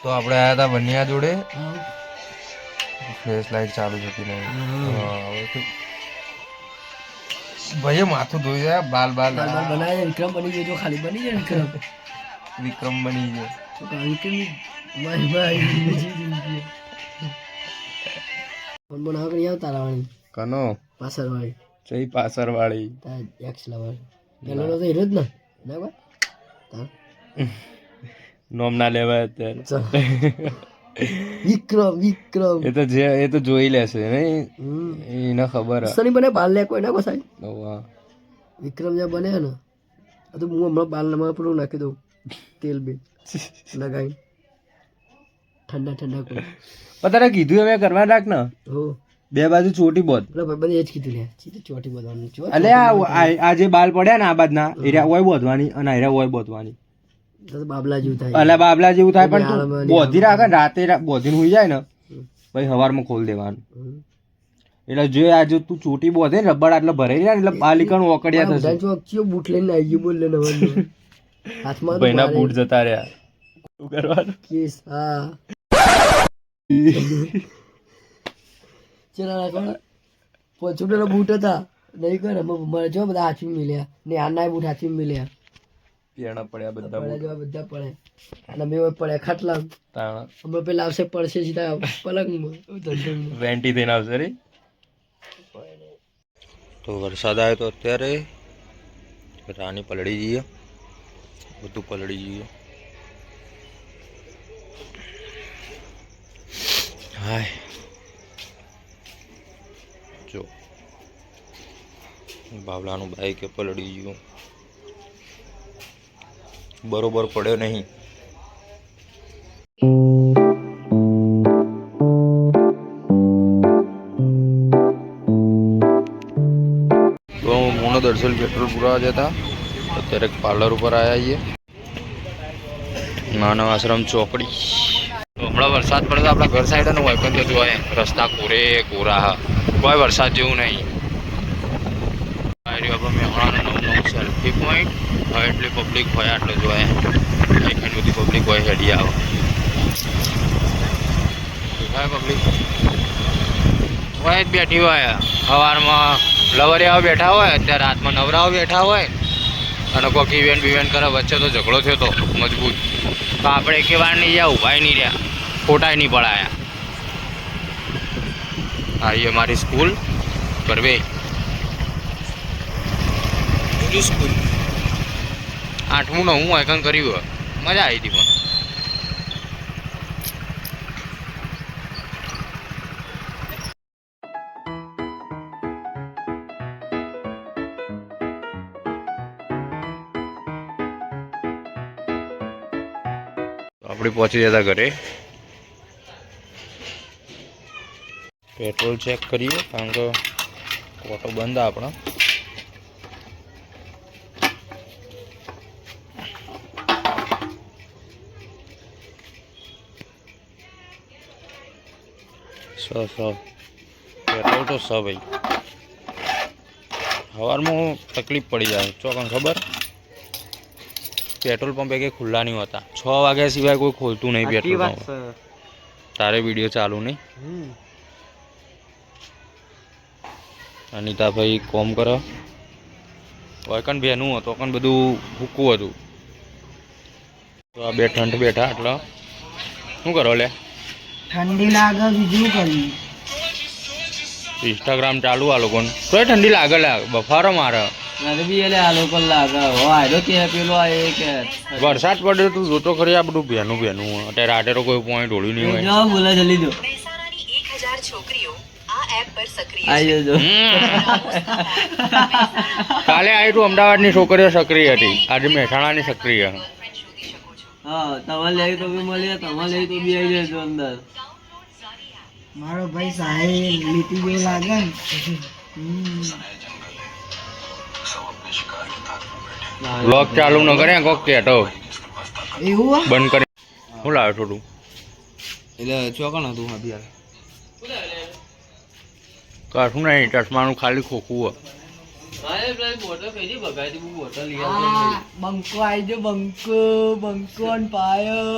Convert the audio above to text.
તો આપણે આયા હતા બનિયા જોડે, ફ્લેશ લાઈટ ચાલુ થતી નહીં. ભાઈ માથું ધોઈ જાય, બાલ બનાવે. વિક્રમ બની ગયો તો ખાલી બની જાય. વિક્રમ બની ગયો. બનાવ કરી આવતા રાવણી કનો પાછળ વાળી ચઈ પાછળ વાળી એક્સ લવર પેલો તો હીરો જ ને ના ભાઈ નોમ ના લેવાય અત્યારે. વિક્રમ એ તો જોઈ લેશે નહીં, એને ખબર સની બને બાલ લે કોઈ ના કોસાય. હે. વિક્રમ જ્યાં બને ને તો હું હમણાં બાલ ને પેલું નાખી દઉં તેલ બી લગાવી ઠંડા કોઈ તારે કીધું હવે કરવા રાખ ને. હો બે બાજુ ચોટી બોધ. ભાઈ એ જ કીધું લે ચોટી બોધવાનું. અલે આ જે બાલ પડ્યા ને આ બાજના એરિયા ઓય બોધવાની અને એરિયા ઓય બોધવાની. બાબલા જેવું થાય. અલે બાબલા જેવું થાય પણ તું બોધી રાખ ને રાતે બોધીને હુઈ જાય ને પછી સવારમાં ખોલ દેવાનું. એટલે જો આજે તું ચોટી બોધે ને રબડ આટલે ભરાઈ જાય ને એટલે બાલિકણ ઓકડિયા થશે. બૂટ લઈને આવી ગયું બોલ ને હાથમાં ભાઈના બૂટ જતા રહ્યા. શું કરવાનું? કેસ હા ચલા કોણ પોચુટેલા બૂટ હતા નહીં કરે મારે જો બધા હાથવી મિલ્યા ને આના બૂટ હાથવી મિલ્યા પેણા પડ્યા બધા બધા પડે અને મેં પડ્યા ખાટલા હમણાં પેલા આવશે પડશે સીધા પલંગમાં વેન્ટી થઈને આવશે રે. તો વરસાદ આવ્યો તો અત્યારે રાની પલળી જઈએ, બધું પલળી જઈએ. હાય જો બાવલાનું બાઈક પલળી ગયું, બરોબર પડ્યો નહીં. તો મોનો દર્શન પેટ્રોલ પૂરા જતા અત્યારે પાર્લર ઉપર આવ્યા છીએ, માનવ આશ્રમ ચોકડી. તો હમણાં વરસાદ પડે તો આપણા ઘર સાઈડ હોય પણ તો જોવાય રસ્તા કોરા કોઈ વરસાદ જેવું નહીં. મેહોણાનું નવું સેલ્ફી પોઈન્ટ હોય એટલે પબ્લિક હોય આટલું જોવાય, ઘણી બધી પબ્લિક હોય હેડી આવે પબ્લિક હોય જ બેઠી હોય. સવારમાં લવરિયાઓ બેઠા હોય, અત્યારે રાતમાં નવરાઓ બેઠા હોય અને કોઈક ઇવેન્ટ કરે. વચ્ચે તો ઝઘડો થયો તો મજબૂત, તો આપણે એકે વાર નહીં જ્યાં ઊભા નહીં રહ્યા, ફોટાય નહીં પડાયા. હા એ મારી સ્કૂલ કરવે સ્કૂલ 8મું 9મું આઈકન કર્યું, મજા આવી હતી. પણ આપણે પહોંચી જતા ઘરે. પેટ્રોલ ચેક કરીએ કારણ કે ઓટો બંધ આપણો. પેટ્રોલ તો ભાઈ સવારમાં તકલીફ પડી જાય. ચોકન ખબર પેટ્રોલ પંપ કે ખુલ્લા નહીં હોતા, 6 વાગ્યા સિવાય કોઈ ખોલતું નહીં પેટ્રોલ પંપ. તારે વિડીયો ચાલુ નહીં. અનિતા ભાઈ કોમ કરો કન બેનું હતો કન બધું ભૂકું હતું. તો આ બે ઠંડ બેઠા એટલે શું કરો લે ઠંડી લાગે બીજું કરી ઇન્સ્ટાગ્રામ ચાલુ આ લોકોને તો ઠંડી લાગે બફારો મારે વરસાદ પડે તું જોતો ખરી આ બધું ભેનું અત્યારે આટેરો કોઈ પોઈન્ટ ઢોળ્યું નહીં કાલે આવી તું અમદાવાદ ની છોકરીઓ સક્રિય હતી, આજે મહેસાણા ની સક્રિય. મારો ભાઈ સાહેબ લીટી જેવું લાગે ને બ્લોગ ચાલુ ન કરે કોક કેટો એવું બંધ કરી. હું લાવ્યો થોડું એટલે ચોકણ હતું અત્યારે કશું નહીં, ચશ્માનું ખાલી ખોખું. બંકો આવી જો બંકો પાયો